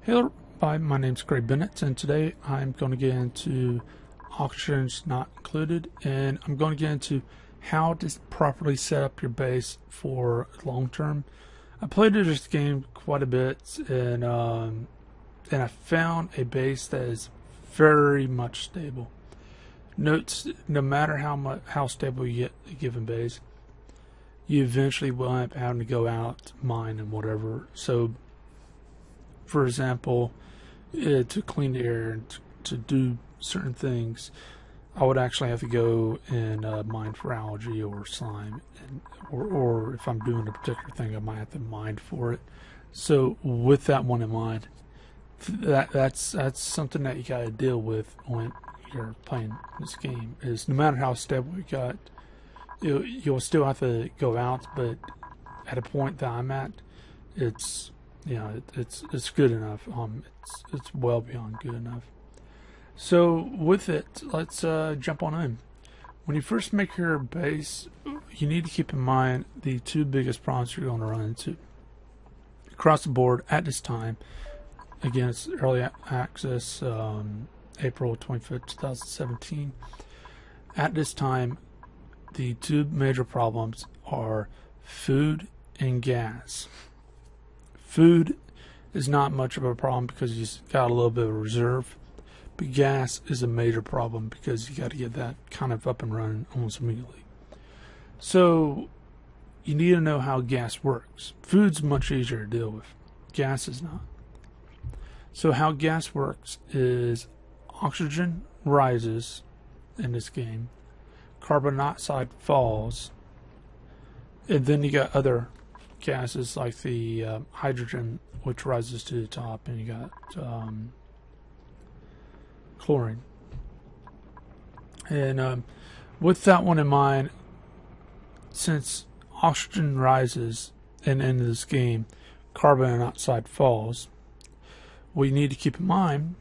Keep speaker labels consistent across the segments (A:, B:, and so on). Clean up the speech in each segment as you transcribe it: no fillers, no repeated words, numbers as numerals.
A: Hello, my name's Craig Bennett, and today I'm going to get into oxygen's not included, and I'm going to get into how to properly set up your base for long term. I played this game quite a bit, and I found a base that is very much stable. Note, no matter how stable you get a given base, you eventually will end up having to go out, mine, and whatever. So, for example, to clean the air and to do certain things, I would actually have to go and mine for algae or slime, or if I'm doing a particular thing, I might have to mine for it. So, with that one in mind, that's something that you got to deal with when you're playing this game. Is no matter how stable you got, you'll still have to go out, but at a point that I'm at, it's it's good enough. It's well beyond good enough. So with it, let's jump on in. When you first make your base, you need to keep in mind the two biggest problems you're going to run into across the board at this time. Again, it's early access, April 25th, 2017. At this time, the two major problems are food and gas. Food is not much of a problem because you got a little bit of a reserve, but gas is a major problem because you got to get that kind of up and running almost immediately. So you need to know how gas works. Food's much easier to deal with. Gas is not. So how gas works is oxygen rises in this game, carbon dioxide falls, and then you got other gases like the hydrogen, which rises to the top, and you got chlorine. And with that one in mind, since oxygen rises and in this game carbon dioxide falls, what you need to keep in mind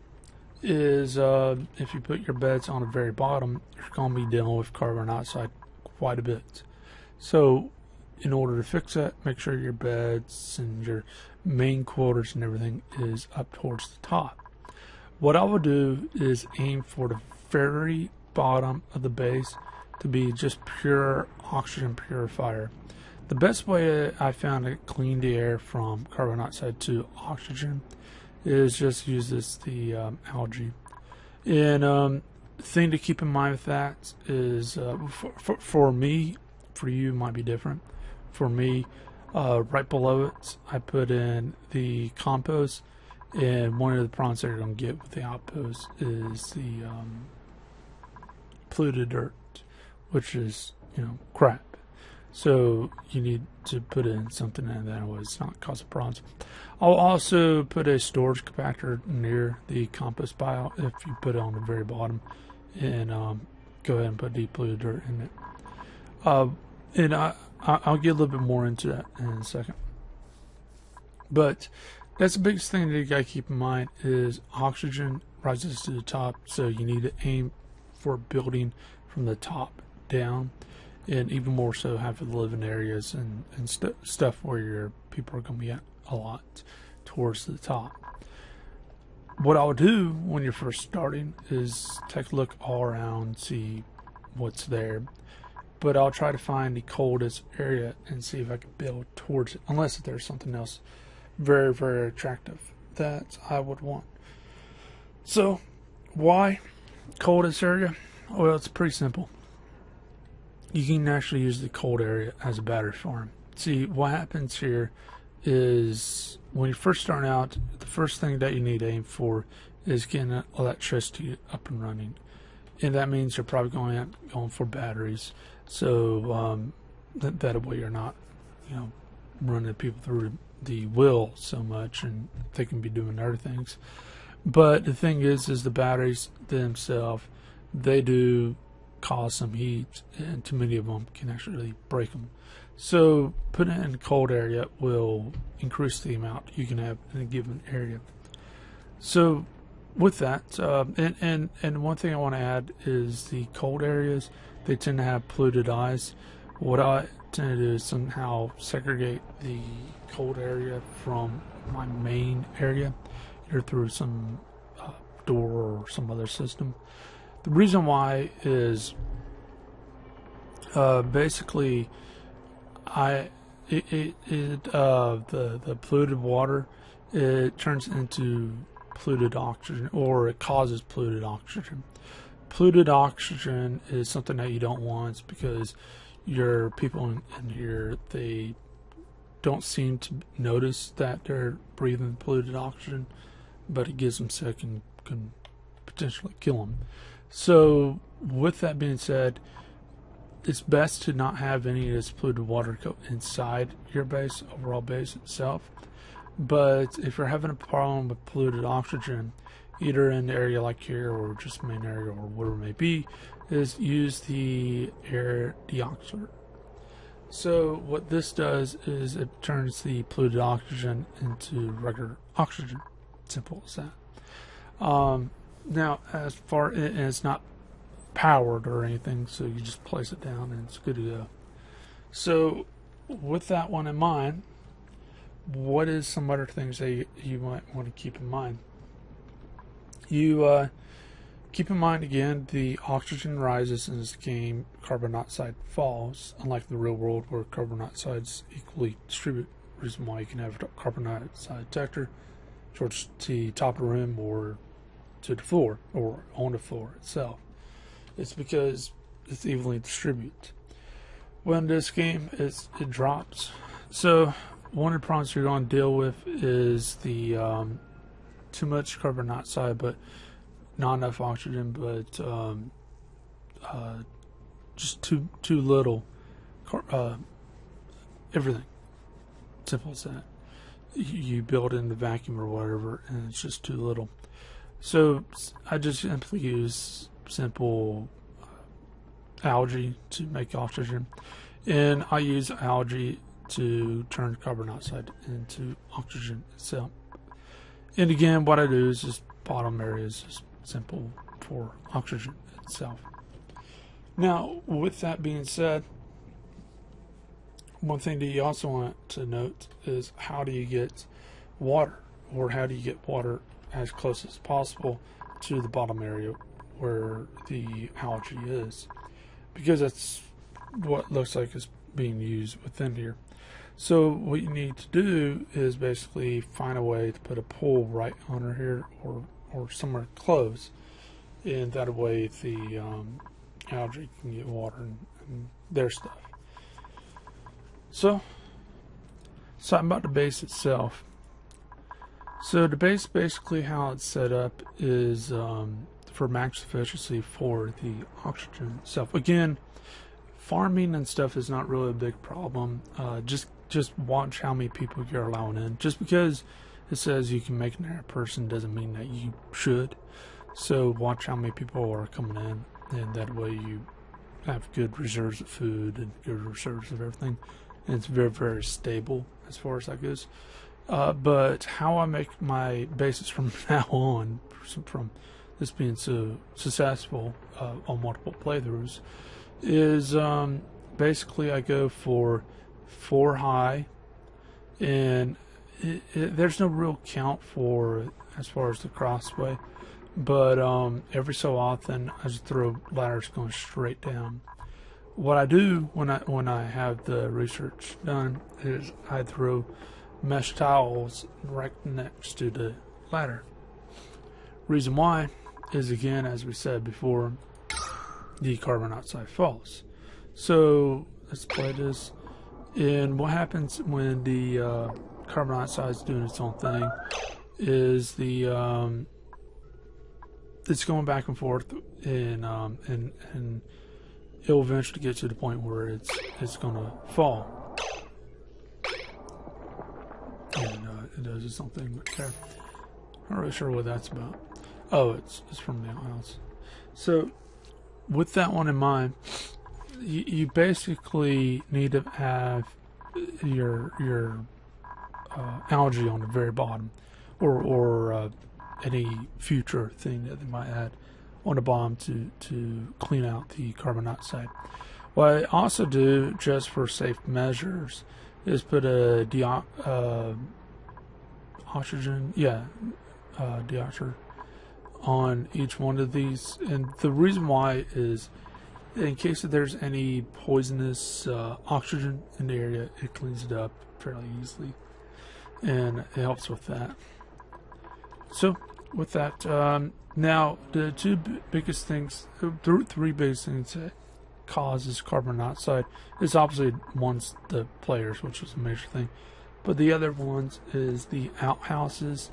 A: is if you put your beds on the very bottom, you're going to be dealing with carbon dioxide quite a bit. So in order to fix that, make sure your beds and your main quarters and everything is up towards the top. What I will do is aim for the very bottom of the base to be just pure oxygen purifier. The best way I found to clean the air from carbon dioxide to oxygen is just use the algae. And the thing to keep in mind with that is for me, for you it might be different. For me, right below it, I put in the compost, and one of the problems that you're going to get with the outpost is the polluted dirt, which is crap. So you need to put in something in that way it's not cause problems. I'll also put a storage compactor near the compost pile if you put it on the very bottom, and go ahead and put deep polluted dirt in it. And I'll get a little bit more into that in a second. But that's the biggest thing that you gotta keep in mind is oxygen rises to the top, so you need to aim for building from the top down, and even more so have the living areas and stuff where your people are going to be at a lot towards the top. What I'll do when you're first starting is take a look all around, see what's there. But I'll try to find the coldest area and see if I can build towards it, unless there's something else very, very attractive that I would want. So, why coldest area? Well, it's pretty simple. You can actually use the cold area as a battery farm. See, what happens here is when you first start out, the first thing that you need to aim for is getting electricity up and running. And that means you're probably going for batteries. So that way you're not, running people through the wheel so much, and they can be doing other things. But the thing is the batteries themselves, they do cause some heat, and too many of them can actually break them. So putting it in a cold area will increase the amount you can have in a given area. So with that, and one thing I want to add is the cold areas, they tend to have polluted eyes. What I tend to do is somehow segregate the cold area from my main area. you're through some door or some other system. The reason why is basically the polluted water, it turns into polluted oxygen, or it causes polluted oxygen. Polluted oxygen is something that you don't want because your people in here, they don't seem to notice that they're breathing polluted oxygen, but it gets them sick and can potentially kill them. So with that being said, it's best to not have any of this polluted water go inside your base, overall base itself. But if you're having a problem with polluted oxygen, either in the area like here or just main area or whatever it may be, is use the air deoxyger. So what this does is it turns the polluted oxygen into regular oxygen. Simple as that. Now, as far as it's not powered or anything, so you just place it down and it's good to go. So with that one in mind, what is some other things that you might want to keep in mind? You keep in mind again, the oxygen rises in this game, carbon dioxide falls, unlike the real world where carbon dioxide is equally distributed. Reason why you can have a carbon dioxide detector towards the top of the room or to the floor or on the floor itself. It's because it's evenly distributed. When this game it drops. So one of the problems you're going to deal with is the too much carbon dioxide, but not enough oxygen, but just too little everything. Simple as that. You build in the vacuum or whatever, and it's just too little. So I just simply use simple algae to make oxygen, and I use algae to turn carbon dioxide into oxygen itself. And again, what I do is just bottom area is just simple for oxygen itself. Now, with that being said, one thing that you also want to note is how do you get water, or how do you get water as close as possible to the bottom area where the algae is, because that's what looks like is being used within here. So what you need to do is basically find a way to put a pool right under here or somewhere close, and that way the algae can get water and their stuff. So something about the base itself. So the base, basically how it's set up is for max efficiency for the oxygen itself. Again, farming and stuff is not really a big problem. Just watch how many people you're allowing in. Just because it says you can make an air person doesn't mean that you should. So watch how many people are coming in, and that way you have good reserves of food and good reserves of everything. And it's very, very stable as far as that goes. But how I make my bases from now on, from this being so successful on multiple playthroughs, is basically I go for 4 high, and there's no real count for as far as the crossway, but every so often I just throw ladders going straight down. What I do when I have the research done is I throw mesh tiles right next to the ladder. Reason why is, again, as we said before, the carbon dioxide falls. So let's play this. And what happens when the carbon dioxide is doing its own thing is the it's going back and forth, and it'll eventually get to the point where it's going to fall. And it does its own thing right there. Not really sure what that's about. Oh, it's from the house. So with that one in mind, you basically need to have your algae on the very bottom, or any future thing that they might add on the bottom to clean out the carbon dioxide. What I also do, just for safe measures, is put a deoxygen on each one of these, and the reason why is in case if there's any poisonous oxygen in the area, it cleans it up fairly easily, and it helps with that. So with that, now the biggest things, three biggest things that causes carbon monoxide is obviously one's the players, which is a major thing, but the other ones is the outhouses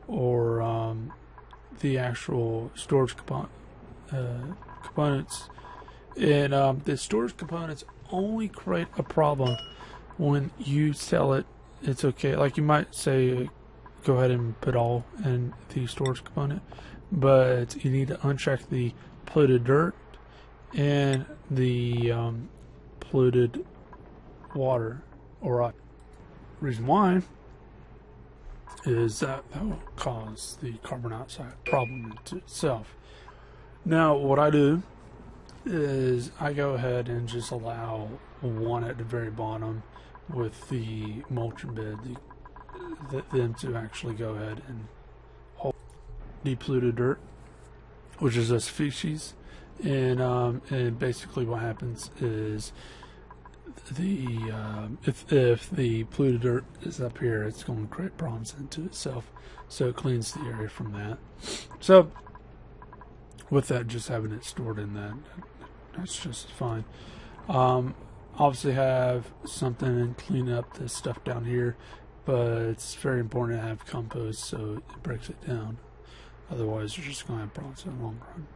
A: or the actual storage components. And the storage components only create a problem when you sell it. It's okay, like you might say go ahead and put all in the storage component, but you need to uncheck the polluted dirt and the polluted water. Or reason why is that will cause the carbon dioxide problem into itself. Now what I do is I go ahead and just allow one at the very bottom with the mulching bed, them to actually go ahead and hold the polluted dirt, which is a species, and basically what happens is if the polluted dirt is up here, it's going to create problems into itself, so it cleans the area from that. So with that, just having it stored in that's just fine. Obviously have something and clean up this stuff down here, but it's very important to have compost so it breaks it down. Otherwise, you're just going to have problems in the long run.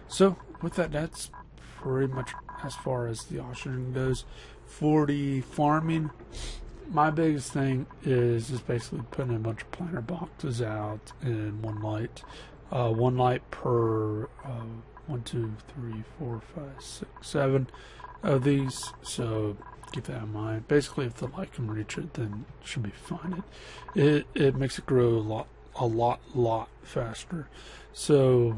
A: So with that, that's pretty much as far as the oxygen goes. For the farming, my biggest thing is just basically putting a bunch of planter boxes out in one light. One light per 1, 2, 3, 4, 5, 6, 7 of these, so keep that in mind. Basically, if the light can reach it, then it should be fine. It makes it grow a lot faster. So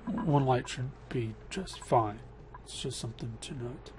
A: one light should be just fine. It's just something to note.